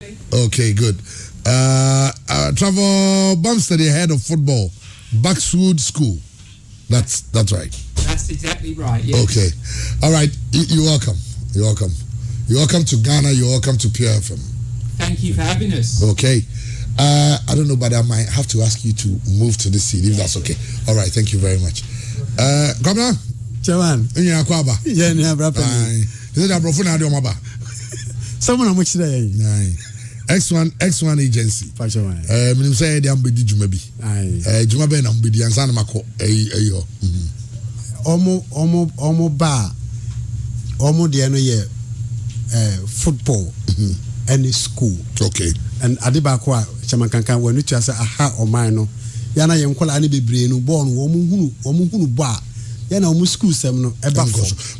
Okay, good. Trevor, Bumstead, head of football, Buckswood School. That's right. That's exactly right. Yes. Okay, all right. You're welcome. You're welcome. You're welcome to Ghana. You're welcome to Pure FM. Thank you for having us. Okay. I don't know, but I might have to ask you to move to the seat if that's okay. All right. Thank you very much. Governor. Chairman. Yeah, Kwaba. Yeah, yeah, brother. Is it a professional radio maba? Someone much today. X1 agency. Minim say they am bedi juma bi. Juma be na bedi ansa na mako eyo. Omo ba. Omo de no ye football and school. Okay. And adibako a chairman kankan wanu to say aha oman no. Yana ye nkola ani bebre no ball no omo hunu ba. Yeah, no, school sem no.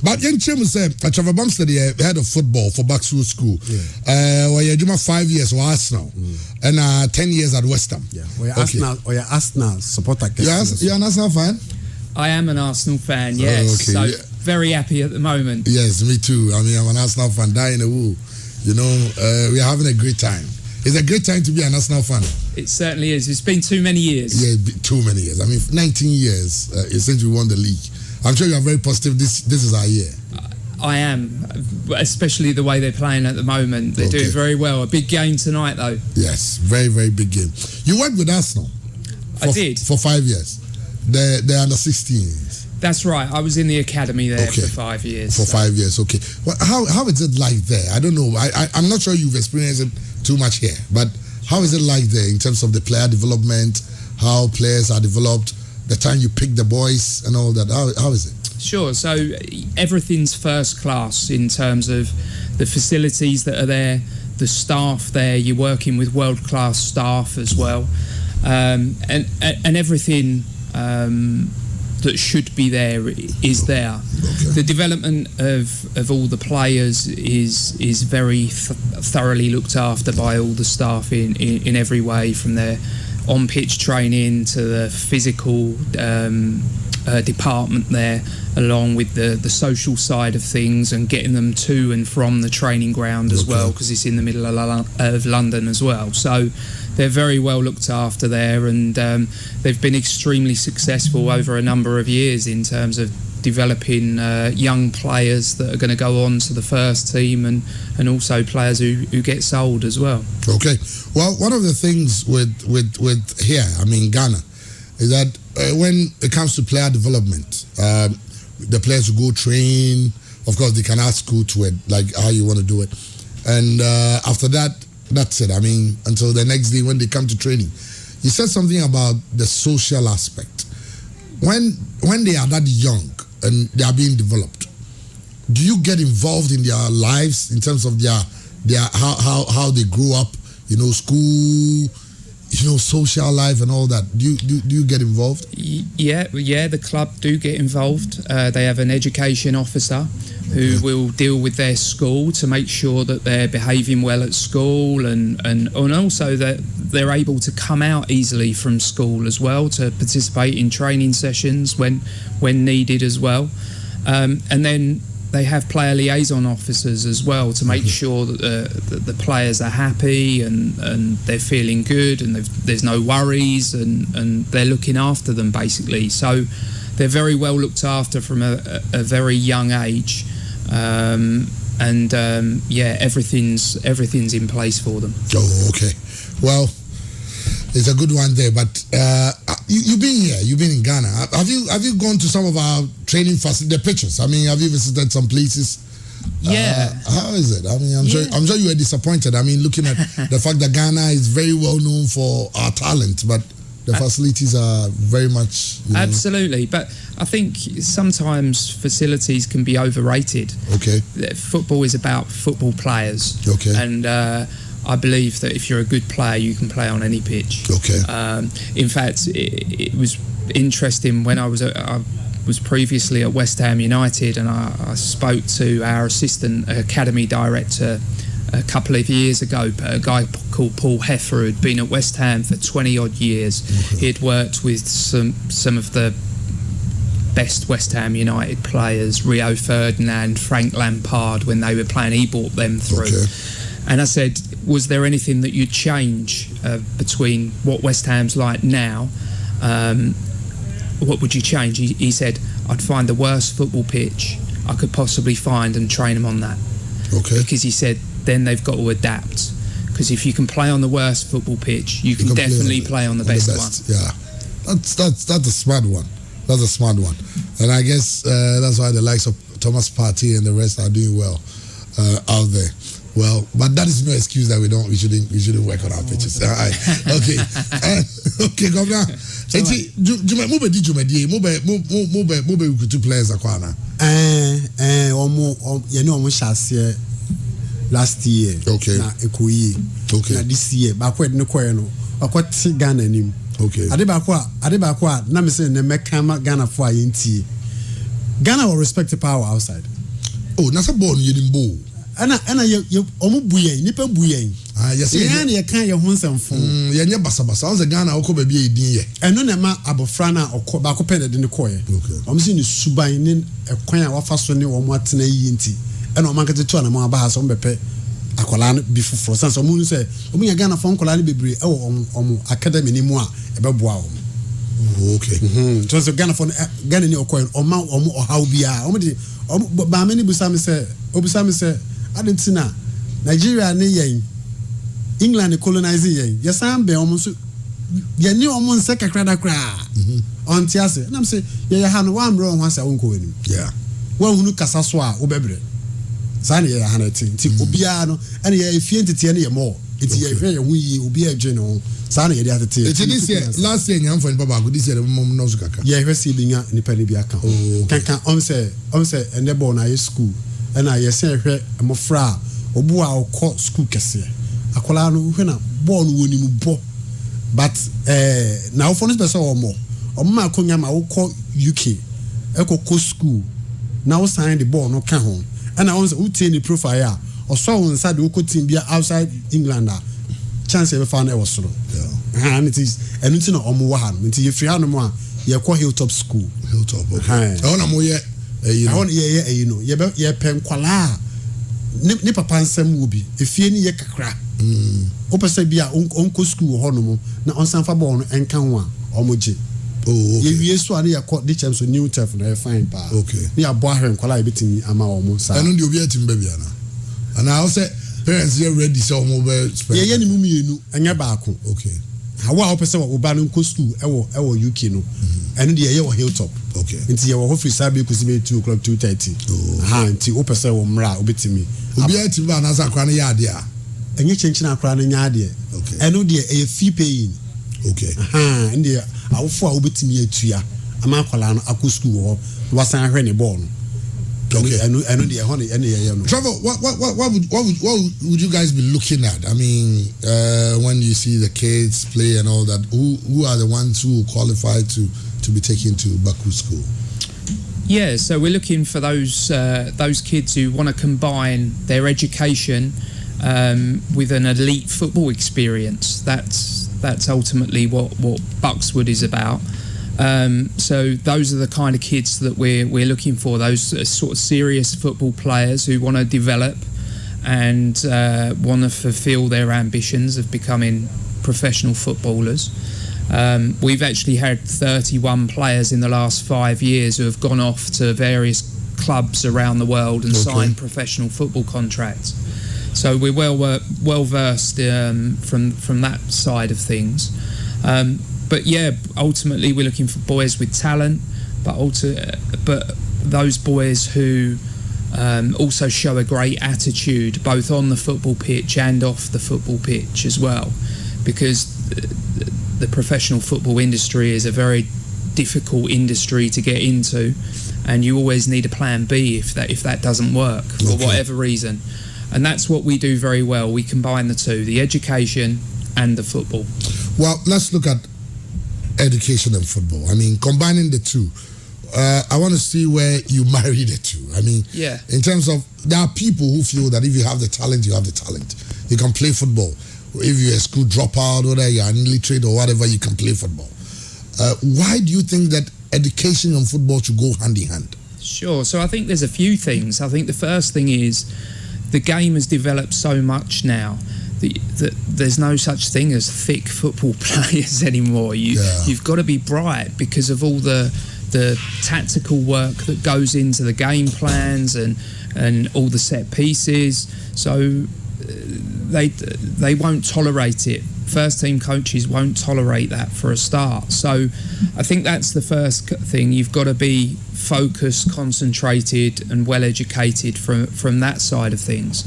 But young Chim said, Trevor Bumstead, head of football for Buckswood School. Well, you're 5 years for Arsenal and 10 years at West Ham. Yeah, we're Arsenal supporter. You're an Arsenal fan? I am an Arsenal fan. Yes, so very happy at the moment. Yes, me too. I mean, I'm an Arsenal fan. Die in the wool. You know, we're having a great time. It's a great time to be an Arsenal fan. It certainly is. It's been too many years. Yeah, too many years. I mean, 19 years since we won the league. I'm sure you are very positive. This is our year. I am, especially the way they're playing at the moment. They're doing very well. A big game tonight, though. Yes, very, very big game. You worked with Arsenal. I did. For 5 years. They're under 16s. That's right. I was in the academy there for 5 years. For 5 years, okay. Well, how is it like there? I don't know. I'm not sure you've experienced it too much here, but how is it like there in terms of the player development, how players are developed, the time you pick the boys and all that? How is it? Sure. So everything's first class in terms of the facilities that are there, the staff there. You're working with world-class staff as well, and everything that should be there is there. Okay. The development of all the players is very thoroughly looked after by all the staff in every way, from their on-pitch training to the physical department there, along with the social side of things and getting them to and from the training ground as well, because it's in the middle of London as well. So they're very well looked after there, and they've been extremely successful over a number of years in terms of developing young players that are going to go on to the first team, and also players who get sold as well. Okay. Well, one of the things with here, I mean Ghana, is that when it comes to player development, the players who go train, of course they can ask school to it, like how you want to do it, and after that, that's it. I mean, until the next day when they come to training. You said something about the social aspect. When they are that young and they are being developed, do you get involved in their lives in terms of their how they grow up, school, social life and all that? Do you get involved? Yeah, the club do get involved. They have an education officer who will deal with their school to make sure that they're behaving well at school, and also that they're able to come out easily from school as well to participate in training sessions when needed as well. And then they have player liaison officers as well to make sure that the players are happy and they're feeling good and there's no worries, and they're looking after them basically. So they're very well looked after from a very young age, everything's in place for them. Oh, okay. Well, it's a good one there, but you've been here, you've been in Ghana. Have you gone to some of our training facilities, the pitches? I mean, have you visited some places? Yeah. How is it? I mean, I'm sure you were disappointed. I mean, looking at the fact that Ghana is very well known for our talent, but the facilities are very much... Absolutely, but I think sometimes facilities can be overrated. Okay. Football is about football players. Okay. And I believe that if you're a good player, you can play on any pitch. Okay. In fact, it was interesting when I was previously at West Ham United, and I spoke to our assistant academy director a couple of years ago, a guy called Paul Heffer, who'd been at West Ham for 20 odd years. Okay. He'd worked with some of the best West Ham United players, Rio Ferdinand, Frank Lampard, when they were playing. He brought them through. Okay. And I said, was there anything that you'd change between what West Ham's like now? What would you change? He said, I'd find the worst football pitch I could possibly find and train them on that. Okay. Because he said, then they've got to adapt. Because if you can play on the worst football pitch, you can definitely play on the best one. Yeah, that's a smart one. That's a smart one, and I guess that's why the likes of Thomas Partey and the rest are doing well out there. Well, but that is no excuse that we shouldn't work on our pitches. Okay, okay, come now. Move two players akwana. Last year. Okay. Na ekoyi. Okay. Na this year, backward no koye no. Akwati Ghana nim. Okay. Ade ba kwa na me say ne meka Ghana for ayenti. Ghana will respect the power outside. Oh, na say ball no yedimbo. Ana ye omu buyen, nipa buyen. Ah, yes. Ye na ye kan ye ho nsɛmfo. Ye nya basa. On say Ghana okɔ ba bi edin ye. Eno na ma abofra na okɔ ba ko pɛ de ne koye. Okay. Omu si ni suban ne ekwan a wafa so ne omu atena yi enti. Eno man kete to na mo aba ha so mbɛpɛ akola no bi foforo sanse omu say omu nya Ghana fon kola no bebre e wo omu academy ni mu a e bɛboa omu. Okay. So Ghana fon Ghana ni okoy omu ohaw bia omu de ba mani busam say adentina Nigeria ne yen England colonizing yen yesan be omu so ye ni omu nse kakra da kra on tiase na say ye ha no wa mro ho asa wonko anim. Yeah. Wa hunu kasa so a wo bebre sani ye ha na ti obia no ene ye fie ntete ne ye mo eti ye hwe ye hu yi obia adwe no sani ye de atete eti this year last year nyam for baba go this year mom no so kaka ye hwe si binya nipa ne bi aka kankan on say ene ball na ye school ena ye se hwe mofra obu a okọ school kese akola no hwe na ball no woni mu bo but na ofo no person omo ma konya ma okọ UK ekọ school now sign the ball no can home and I want to take the profile a also inside the local team be outside England chance ever found was so and it is and it's no omo wa han nti ye free han mo a ye call Hilltop school okay I want mo ye I want ye know ye pen kwala ni papa nsem wo bi efie ni ye kakra o pese bi a onko school ho no mo na onsan fa ball no enka ho a omoje. Oh, okay. Ye so ade yakọ the champs new turf na fine pa. Okay. Ni abo ahwe nkwala ebetimi ama omo sa. Anu de obi atim ba bia na. And I say parents here ready so omo be spend. Ye ni mu mienu anya baako. Okay. Hawa opese wo oba no nko school ewo UK no. Anu de ye wo Hilltop. Okay. Nti ye wo free sabe kusi be 2:00 2:30. Nti opese wo mra obetimi. Obi atim ba na sa kwa na ya ade a. Enye chenchina akra na nya ade. Okay. Anu de e fee paying. Okay. Ndi awofo a obetimi atua ama akwala no akọ school ho wasan hwe ne ball no. Okay. Anu de ho ne ye no. Trevor, what would you guys be looking at? I mean, when you see the kids play and all that, who are the ones who qualify to be taken to Buckswood School? Yeah, so we're looking for those kids who want to combine their education with an elite football experience. That's ultimately what Buckswood is about. So those are the kind of kids that we're looking for. Those sort of serious football players who want to develop and want to fulfil their ambitions of becoming professional footballers. We've actually had 31 players in the last 5 years who have gone off to various clubs around the world and signed professional football contracts. So we're well versed from that side of things. But yeah, ultimately we're looking for boys with talent, but those boys who also show a great attitude both on the football pitch and off the football pitch as well, because the professional football industry is a very difficult industry to get into, and you always need a plan B if that doesn't work for whatever reason. And that's what we do very well. We combine the two, the education and the football. Well, let's look at education and football. I mean, combining the two. I want to see where you marry the two. I mean, in terms of, there are people who feel that if you have the talent, you have the talent. You can play football. If you're a school dropout, or you're an illiterate or whatever, you can play football. Why do you think that education and football should go hand in hand? Sure. So I think there's a few things. I think the first thing is the game has developed so much now there's no such thing as thick football players anymore. You've got to be bright because of all the tactical work that goes into the game plans and all the set pieces. So they won't tolerate it. First team coaches won't tolerate that for a start. So I think that's the first thing. You've got to be focused, concentrated and well educated from that side of things.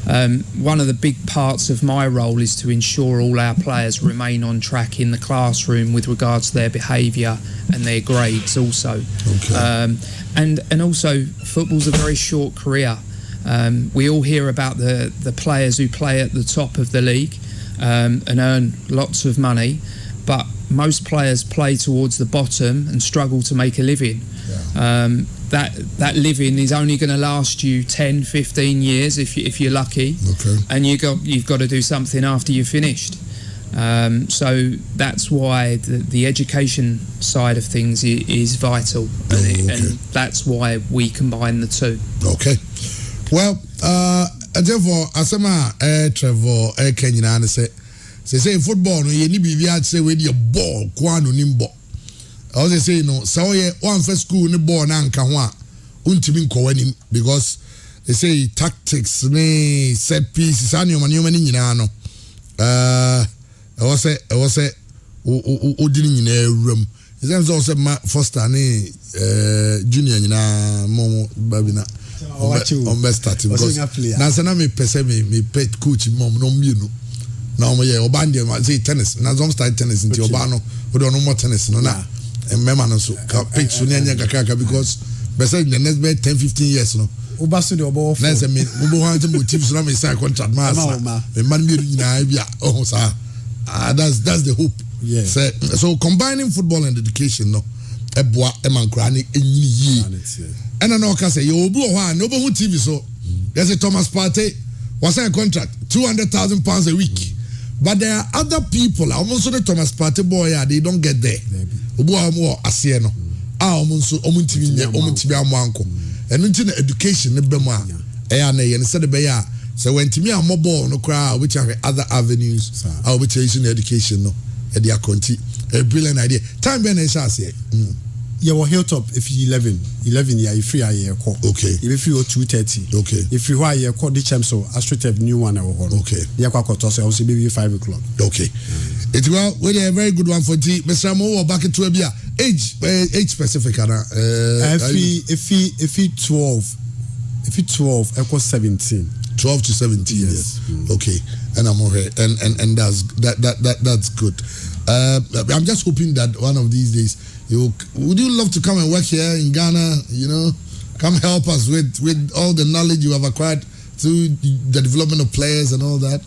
One of the big parts of my role is to ensure all our players remain on track in the classroom with regards to their behaviour and their grades also. Okay. And also football's a very short career. We all hear about the players who play at the top of the league and earn lots of money, but most players play towards the bottom and struggle to make a living. That living is only going to last you 10, 15 years if you're lucky. Okay. And you've got to do something after you're finished. So that's why the education side of things is vital, and that's why we combine the two. Okay. Well, therefore, asema Trevor Kenya na say football no ye ni bibia say we the ball kwa no nimbo. I was say no so ye one first school ni ball na nka ho a untimi nko wanim because they say tactics ne set pieces anyoma ni nyina no. I was say o dini nyina ewram. Is that also my Foster ne junior nyina momo babina. On best starting because na sana me pese me pet coach mom no mienu na o ye obande ma say tennis na some start tennis nti oba no we don't know more tennis no na memma no so ka pitch so nya kakaka because be say the next 10-15 years no oba so de obo na say me obo han to motive so na me sign contract ma me man mienu nyina bia oh sa that's the hope. Yes. So combining football and education no eboa e man kra ne enyini yi. And I know say you obu ho an obo TV so there's a Thomas Partey was a contract £200,000 a week, but there are other people almost the Thomas Partey boy they don't get there obu mo ase no almost TV amanko and until education ne be mo a na ye said be ya so when timi amoball no cry which are other avenues which is in education no e dia conti a brilliant idea time ben e sha say your hilltop if you 11 yeah you free aye call okay if you 2:30 okay if you why you call the champ so Astrotep new one okay yeah kwakoto so also maybe 5 o'clock okay it well we a very good one for G Mr. Mo back to bia age specific ana if he 12 equals 17 12 to 17 yes. Okay and I'm okay and that's good. I'm just hoping that one of these days would you love to come and work here in Ghana, you know, come help us with all the knowledge you have acquired through the development of players and all that?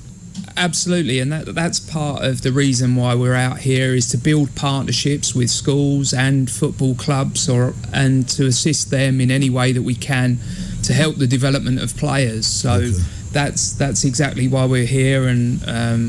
Absolutely, and that's part of the reason why we're out here is to build partnerships with schools and football clubs and to assist them in any way that we can to help the development of players. So that's exactly why we're here, and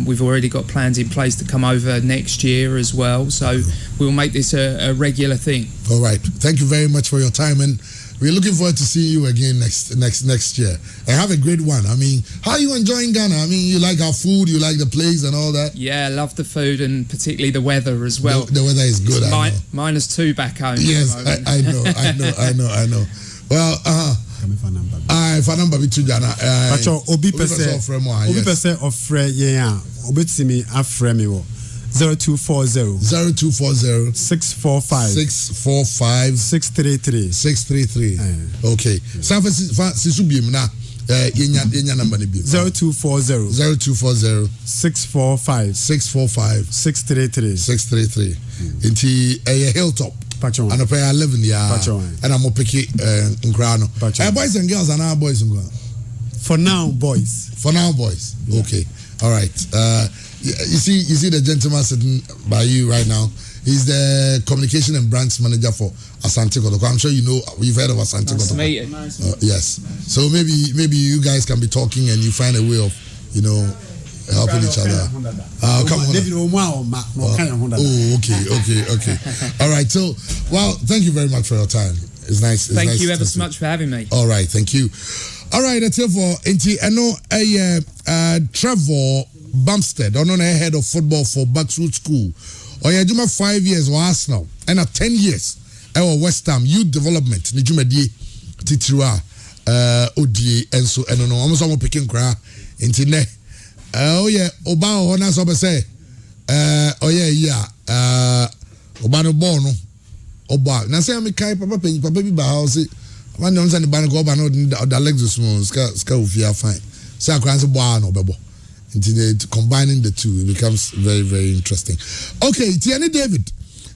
we've already got plans in place to come over next year as well. So we'll make this a regular thing. All right. Thank you very much for your time, and we're looking forward to seeing you again next year. And have a great one. I mean, how are you enjoying Ghana? I mean, you like our food, you like the place and all that? Yeah, I love the food and particularly the weather as well. The weather is good. -2 back home. Yes, I know. Well, for number bitu Ghana. Obi pese ofre yeah. Obetimi afre me wo 0240 645 633. Okay. Sisu biem na yenya number ni biem. 0240 645 633. Inti hilltop. And a pair 11 and I'm picky Ngrano. Boys and girls and our boys and girls. For now, boys. Yeah. Okay. All right. You see the gentleman sitting by you right now. He's the communication and brands manager for Asante Kotoko. I'm sure you've heard of Asante Kotoko. Nice. Yes. So maybe you guys can be talking and you find a way of helping each other. Come on. Okay. All right. So, well, thank you very much for your time. It's nice. Thank you ever so much for having me. All right. Thank you. All right. That's it for Inti. I know Trevor Bumstead, on head of football for Buckswood School. Or yeah, Juma 5 years or Arsenal, and 10 years. Our West Ham youth development. Nijuma di titira ODA and so and no. Almost all picking cry into ne. Oh yeah, Oba Hona so say. Oh yeah. Oba no bono. Oba. Na say me kai papa bi ba house. Man no say the ban go Oba no the Lexus mo ska ofia fine. Say akran so boa no bebo. Combining the two, it becomes very, very interesting. Okay, Tiani David,